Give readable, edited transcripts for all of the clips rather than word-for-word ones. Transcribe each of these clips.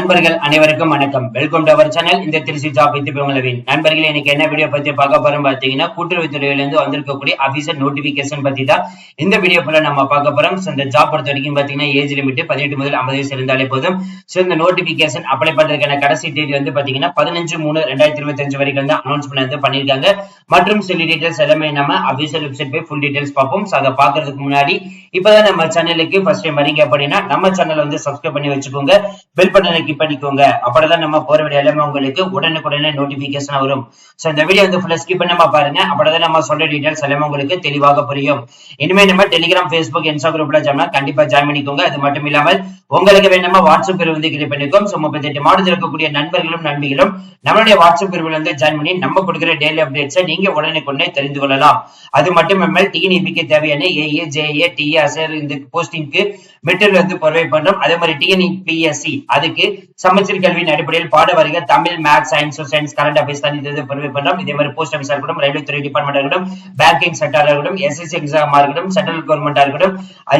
நண்பர்கள் அனைவருக்கும் வணக்கம். Welcome to our channel. இந்த திருச்சி ஜாப் வித் பெங்களவின் நண்பர்களே, இன்னைக்கு என்ன வீடியோ பத்தி பார்க்க போறோம் பாத்தீங்கன்னா, கூட்டுறவுத்துறையில இருந்து வந்திருக்கக்கூடிய அபிஷியல் நோட்டிபிகேஷன் பத்தி தான் இந்த வீடியோ ஃபுல்லா நம்ம பார்க்க போறோம். இந்த ஜாப் பொறுத்த வரைக்கும் பாத்தீங்கன்னா ஏஜ் லிமிட் 18 முதல் 50 வயசு இருந்தாலே போதும். இந்த நோட்டிபிகேஷன் அப்ளை பண்றதுக்கான கடைசி தேதி வந்து பாத்தீங்கன்னா 15/3/2025 வரைக்கும் வந்து அனௌன்ஸ்மெண்ட் பண்ணிருக்காங்க. மற்றும் சில டீடைல்ஸ் எல்லாமே நம்ம அபிஷியல் வெப்சைட் போய் ஃபுல் டீடைல்ஸ் பார்ப்போம். அதை பாக்குறதுக்கு முன்னாடி இப்பதான் நம்ம சேனலுக்கு ஃபர்ஸ்ட் டைம் வரீங்க அப்படின்னா நம்ம சேனல் வந்து சப்ஸ்கிரைப் பண்ணி வச்சுக்கோங்க. பெல் பட்டனை கிளிக் பண்ணிக்கோங்க. அப்பதான் நம்ம போற வீடியோ எல்லாமே உங்களுக்கு உடனுக்குடனே நோட்டிபிகேஷன் வரும். சோ இந்த வீடியோ வந்து ஃபுல்லா ஸ்கிப் பண்ணாம பாருங்க. அப்பதான் நம்ம சொல்ற டீடைல்ஸ் எல்லாமே உங்களுக்கு தெளிவாக புரியும். இனிமே நம்ம டெலிகிராம், Facebook, இன்ஸ்டா குரூப்ல கண்டிப்பா ஜாயின் பண்ணிக்கோங்க. அது மட்டும் இல்லாமல் உங்களுக்கு வேணுமா வாட்ஸ்அப் குரூப் வந்து கிரியேட் பண்ணிக்கோம். 38 மாவட்டத்தில் இருக்கக்கூடிய நண்பர்களும் நண்பிகளும் நம்மளுடைய வாட்ஸ்அப் குரூப்ல வந்து ஜாயின் பண்ணி நம்ம கொடுக்கிற டெய்லி அப்டேட்ஸை நீங்க உடனுக்குடனே தெரிந்து கொள்ளலாம். அது மட்டும் இல்லாமல் டிஎன்இபிக்கு தேவையான ஏஏ, ஜேஏ, டிஏ அசர் இந்த போஸ்டிங்க்கு மெட்டீரியல் வந்து ப்ரொவைட் பண்றோம். அதே மாதிரி டிஎன்பிஎஸ்சி அதுக்கு சமச்சீர் கல்வியின் அடிப்படையில் பாட வாரிகள் Tamil, maths, science, current affairs தனித்தது ப்ரொவைட் பண்றோம். இதே மாதிரி போஸ்ட் ஆஃபீஸா இருக்கட்டும், ரயில்வே துறை டிபார்ட்மெண்டா இருக்கட்டும், பேங்கிங் செக்டரா இருக்கட்டும், எஸ்எஸ்சி எக்ஸாமா இருக்கட்டும், சென்ட்ரல் கவர்மெண்டா இருக்கட்டும்,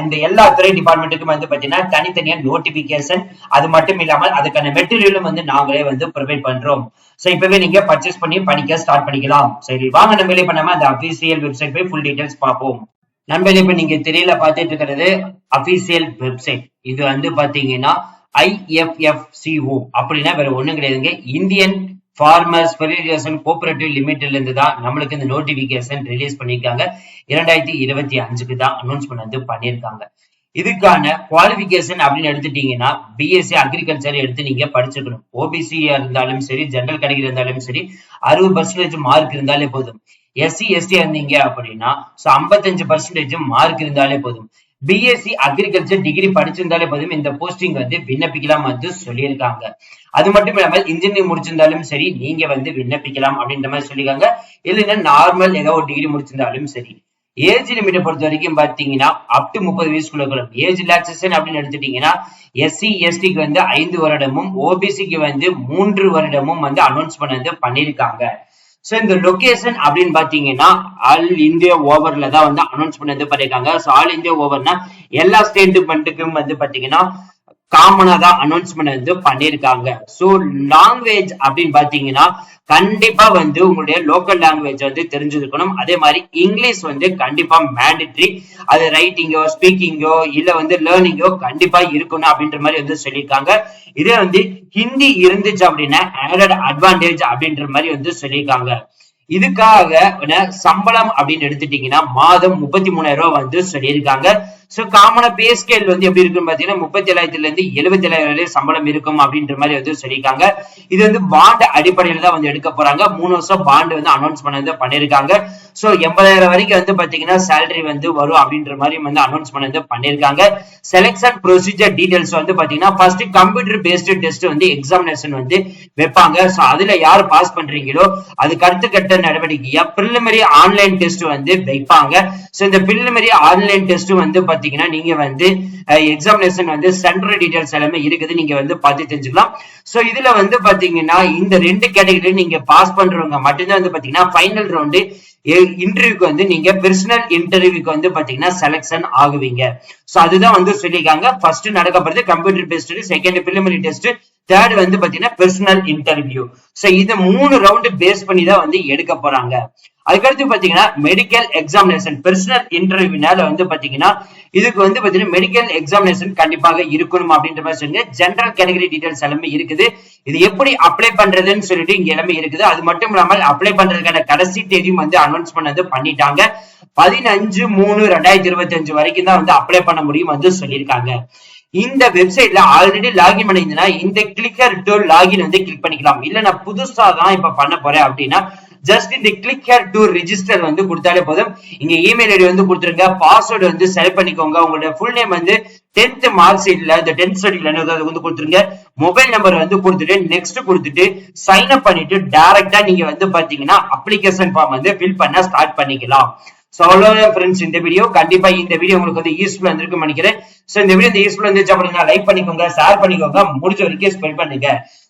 இந்த எல்லா துறை டிபார்ட்மெண்ட்டுக்கும் வந்து பாத்தீங்கன்னா தனித்தனியா நோட்டிபிகேஷன், அது மட்டும் இல்லாமல் அதுக்கான மெட்டீரியலும் வந்து நாங்களே வந்து ப்ரொவைட் பண்றோம். சோ இப்பவே நீங்க பர்ச்சேஸ் பண்ணி படிக்க ஸ்டார்ட் பண்ணிக்கலாம். சரி வாங்க நம்ம பண்ணாம அந்த அபிஷியல் வெப்சைட் போய் ஃபுல் டீடைல்ஸ் பார்ப்போம். நண்பர்களே, இப்ப நீங்க தெரியல பாத்துட்டு இருக்கிறது அபிஷியல் வெப்சைட். இது வந்து பாத்தீங்கன்னா IFFCO அப்படின்னா வேற ஒண்ணும் கிடையாதுங்க. இந்தியன் ஃபார்மர்ஸ் ஃபெடரேஷன் கோஆபரேட்டிவ் லிமிடெட்ல இருந்து தான் நம்மளுக்கு இந்த நோட்டிபிகேஷன் ரிலீஸ் பண்ணிருக்காங்க. 2025 தான் அனௌன்ஸ்மெண்ட் வந்து பண்ணிருக்காங்க. இதுக்கான குவாலிபிகேஷன் அப்படின்னு எடுத்துட்டீங்கன்னா பிஎஸ்சி அக்ரிகல்ச்சர் எடுத்து நீங்க படிச்சிருக்கணும். ஓபிசி இருந்தாலும் சரி, ஜெனரல் கேட்டகரி இருந்தாலும் சரி, 60% மார்க் இருந்தாலே போதும். எஸ்சி எஸ்டி இருந்தீங்க அப்படின்னா 55% மார்க் இருந்தாலே போதும். பிஎஸ்சி அக்ரிகல்ச்சர் டிகிரி படிச்சிருந்தாலே போதும் இந்த போஸ்டிங் வந்து விண்ணப்பிக்கலாம் வந்து சொல்லியிருக்காங்க. அது மட்டும் இல்லாமல் இன்ஜினியரிங் முடிச்சிருந்தாலும் சரி நீங்க வந்து விண்ணப்பிக்கலாம் அப்படின்ற மாதிரி சொல்லியிருக்காங்க. இல்லைன்னா நார்மல் ஏதோ ஒரு டிகிரி முடிச்சிருந்தாலும் சரி. ஏஜ் லிமிட்டை பொறுத்த வரைக்கும் பாத்தீங்கன்னா அப் டு 30 வயசுக்குள்ள ஏஜ் ரிலாக்சேஷன் அப்படின்னு எடுத்துட்டீங்கன்னா எஸ்சி எஸ்டிக்கு வந்து 5 வருடமும், ஓபிசிக்கு வந்து 3 வருடமும் வந்து அனௌன்ஸ்மெண்ட் வந்து பண்ணிருக்காங்க. சோ இந்த லொகேஷன் அப்படின்னு பாத்தீங்கன்னா ஆல் இந்தியா ஓவர்ல தான் வந்து அனௌன்ஸ்மெண்ட் வந்து பண்ணிருக்காங்க. சோ ஆல் இந்தியா ஓவர்னா எல்லா ஸ்டேட்மெண்ட்டுக்கும் வந்து பாத்தீங்கன்னா காமனா தான் அனௌன்ஸ்மெண்ட் வந்து பண்ணிருக்காங்க. சோ லாங்குவேஜ் அப்படின்னு பாத்தீங்கன்னா கண்டிப்பா வந்து உங்களுடைய லோக்கல் லாங்குவேஜ் வந்து தெரிஞ்சிருக்கணும். அதே மாதிரி இங்கிலீஷ் வந்து கண்டிப்பா மேண்டேட்டரி. அது ரைட்டிங்கோ, ஸ்பீக்கிங்கோ இல்ல வந்து லேர்னிங்கோ கண்டிப்பா இருக்கணும் அப்படின்ற மாதிரி வந்து சொல்லியிருக்காங்க. இதே வந்து ஹிந்தி இருந்துச்சு அப்படின்னா ஆடட் அட்வான்டேஜ் அப்படின்ற மாதிரி வந்து சொல்லியிருக்காங்க. இதுக்காக சம்பளம் அப்படின்னு எடுத்துட்டீங்கன்னா மாதம் 33,000 ரூபாய் வந்து சொல்லியிருக்காங்க. சோ காமனா பே ஸ்கேல் வந்து எப்படி இருக்குன்னு பாத்தீங்கன்னா 37,000 இருந்து 77,000 வரை சம்பளம் இருக்கும் அப்படின்ற மாதிரி வந்து சொல்லியிருக்காங்க. இது வந்து பாண்ட் அடிப்படையில தான் வந்து எடுக்க போறாங்க. 3 வருஷம் பாண்ட் வந்து அனௌன்ஸ் பண்ணது பண்ணிருக்காங்க. சோ 80,000 வரைக்கும் வந்து பாத்தீங்கன்னா சேலரி வந்து வரும் அப்படின்ற மாதிரி வந்து அனௌன்ஸ்மெண்ட் வந்து பண்ணிருக்காங்க. செலக்ஷன் ப்ரொசீஜர் டீடைல்ஸ் வந்து பாத்தீங்கன்னா ஃபர்ஸ்ட் கம்ப்யூட்டர் பேஸ்டு டெஸ்ட் வந்து எக்ஸாமினேஷன் வந்து வைப்பாங்க. சோ அதுல யார் பாஸ் பண்றீங்களோ அதுக்கு அடுத்த கட்ட நடவடிக்கையா பிரிலிமினரி ஆன்லைன் டெஸ்ட் வந்து வைப்பாங்க. சோ இந்த பிரிலிமினரி ஆன்லைன் டெஸ்ட் வந்து பாத்தீங்கன்னா நீங்க வந்து எக்ஸாமினேஷன் வந்து சென்டர் டீடைல்ஸ் எல்லாமே இருக்குது, நீங்க வந்து பார்த்து தெரிஞ்சுக்கலாம். சோ இதுல வந்து பாத்தீங்கன்னா இந்த 2 கேட்டகரி நீங்க பாஸ் பண்றவங்க மட்டும்தான் வந்து பாத்தீங்கன்னா ஃபைனல் ரவுண்டு இன்டர்வியூக்கு வந்து நீங்க பர்சனல் இன்டர்வியூக்கு வந்து பாத்தீங்கன்னா செலக்ஷன் ஆகுவீங்க. சோ அதுதான் வந்து சொல்லிருக்காங்க. ஃபர்ஸ்ட் நடக்க போறது computer test, second preliminary test, third வந்து பாத்தீங்கன்னா பர்சனல் இன்டர்வியூ. சோ இது 3 ரவுண்ட் பேஸ் பண்ணி தான் வந்து எடுக்க போறாங்க. அதுக்கடுத்து பாத்தீங்கன்னா மெடிக்கல் எக்ஸாமினேஷன், பர்சனல் இன்டர்வியூனால வந்து பாத்தீங்கன்னா இதுக்கு வந்து பாத்தீங்கன்னா மெடிக்கல் எக்ஸாமினேஷன் கண்டிப்பாக இருக்கணும் அப்படின்ற மாதிரி சொல்லுங்க. ஜெனரல் கேட்டகரி டீடைல்ஸ் எல்லாமே இருக்குது. இது எப்படி அப்ளை பண்றதுன்னு சொல்லிட்டு இங்க எல்லாமே இருக்குது. அது மட்டும் இல்லாமல் அப்ளை பண்றதுக்கான கடைசி தேதியும் வந்து அனௌன்ஸ்மெண்ட் வந்து பண்ணிட்டாங்க. 15/3/2025 வரைக்கும் தான் வந்து அப்ளை பண்ண முடியும் வந்து சொல்லியிருக்காங்க. இந்த வெப்சைட்ல ஆல்ரெடி லாகின் பண்ணிருந்தீங்கன்னா இந்த கிளிக்கர் டு லாகின் வந்து கிளிக் பண்ணிக்கலாம். இல்ல நான் புதுசா தான் இப்ப பண்ண போறேன் அப்படின்னா ஜஸ்ட் இந்த கிளிக் ஹியர் டு ரெஜிஸ்டர் வந்து கொடுத்தாலே போதும். இங்க இமெயில் ஐடி வந்து கொடுத்துருங்க, பாஸ்வேர்டு வந்து செலக்ட் பண்ணிக்கோங்க, உங்களோட ஃபுல் நேம் வந்து 10th மார்க் ஷீட்ல இந்த 10th சர்டிஃபிகேட்ல வந்து கொடுத்துருங்க, மொபைல் நம்பர் வந்து கொடுத்துட்டு நெக்ஸ்ட் கொடுத்துட்டு சைன் அப் பண்ணிட்டு டைரக்டா நீங்க வந்து பாத்தீங்கன்னா அப்ளிகேஷன் ஃபார்ம் வந்து ஃபில் பண்ண ஸ்டார்ட் பண்ணிக்கலாம். சோ அவ்வளவுதான் ஃப்ரெண்ட்ஸ் இந்த வீடியோ. கண்டிப்பா இந்த வீடியோ உங்களுக்கு வந்து யூஸ்ஃபுல்லா இருந்திருக்கும்னு நினைக்கிறேன். சோ இந்த வீடியோ யூஸ்ஃபுல்லா இருந்துச்சு அப்படின்னா லைக் பண்ணிக்கோங்க, ஷேர் பண்ணிக்கோங்க, முடிஞ்ச வரைக்கும் ஸ்ப்ரெட் பண்ணுங்க.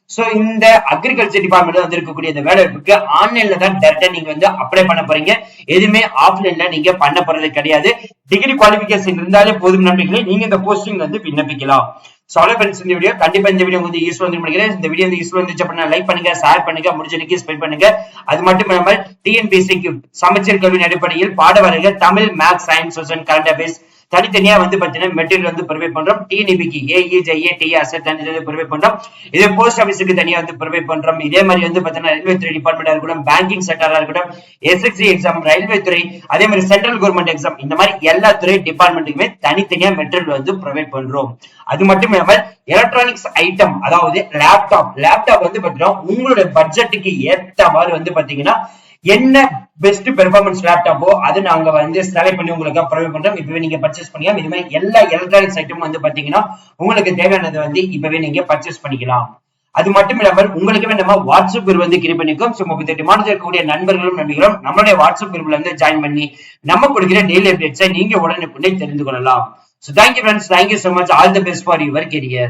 சோ இந்த அக்ரிகல்ச்சர் டிபார்ட்மெண்ட் வந்து இருக்கக்கூடிய இந்த வேலைவாய்ப்புக்கு ஆன்லைன்ல தான் டைரக்டா நீங்க வந்து அப்ளை பண்ண போறீங்க. எதுவுமே ஆஃப்லைன்ல நீங்க பண்ண போறது கிடையாது. டிகிரி குவாலிபிகேஷன் இருந்தாலே போதும் நண்பர்களே, நீங்க இந்த போஸ்டிங் வந்து விண்ணப்பிக்கலாம். இந்த வீடியோ கண்டிப்பா இந்த வீடியோ வந்து யூஸ் வந்து நினைக்கிறேன். இந்த வீடியோ வந்து யூஸ் வந்துச்சு அப்படின்னா லைக் பண்ணுங்க, ஷேர் பண்ணுங்க, முடிஞ்ச ஸ்பெண்ட் பண்ணுங்க. அது மட்டும் இல்லாமல் டிஎன்பிஎஸ்சிக்கு சமச்சீர் கல்வியின் அடிப்படையில் பாடவரைகள் Tamil, maths, science, social, current affairs தனித்தனியா வந்து பாத்தீங்கன்னா மெட்டீரியல் வந்து ப்ரொவைட் பண்றோம். டிஎன்பிக்கு ஏஇஜே டிஆர்எஸ் தனித்தனியா ப்ரொவைட் பண்றோம். இதே போஸ்ட் ஆபீஸுக்கு தனியா வந்து ப்ரொவைட் பண்றோம். இதே மாதிரி வந்து பாத்தீங்கன்னா ரயில்வே துறை டிபார்ட்மெண்டா இருக்கட்டும், பேங்கிங் செக்டரா இருக்கட்டும், எஸ்எஸ்சி எக்ஸாம், ரயில்வே துறை, அதே மாதிரி சென்ட்ரல் கவர்மெண்ட் எக்ஸாம், இந்த மாதிரி எல்லா துறை டிபார்ட்மெண்ட்டுக்குமே தனித்தனியா மெட்டீரியல் வந்து ப்ரொவைட் பண்றோம். அது மட்டும் இல்லாமல் எலக்ட்ரானிக்ஸ் ஐட்டம், அதாவது லேப்டாப் வந்து பாத்தீங்கன்னா உங்களுடைய பட்ஜெட்டுக்கு ஏற்றவாறு வந்து பாத்தீங்கன்னா என்ன பெஸ்ட் பெர்ஃபார்மன்ஸ் லேப்டாப்போ அது நாங்க வந்து செலக்ட் பண்ணி உங்களுக்கு ப்ரொவைட் பண்றோம். இப்பவே நீங்க பர்ச்சேஸ் பண்ணிக்கலாம். இது மாதிரி எல்லா எலக்ட்ரானிக்ஸ் ஐட்டமும் வந்து பாத்தீங்கன்னா உங்களுக்கு தேவையானது வந்து இப்பவே நீங்க பர்ச்சேஸ் பண்ணிக்கலாம். அது மட்டும் இல்லாமல் உங்களுக்கு நம்ம வாட்ஸ்அப் குரூப் வந்து கிரியேட் பண்ணிருக்கோம். 38 மாநிலத்தில் இருக்கக்கூடிய நண்பர்களும் நம்பிகளும் நம்மளுடைய வாட்ஸ்அப் குரூப்ல வந்து ஜாயின் பண்ணி நம்ம கொடுக்கிற டெய்லி அப்டேட்ஸை நீங்க உடனுக்குடனே தெரிந்து கொள்ளலாம். So thank you friends, thank you so much, all the best for your career.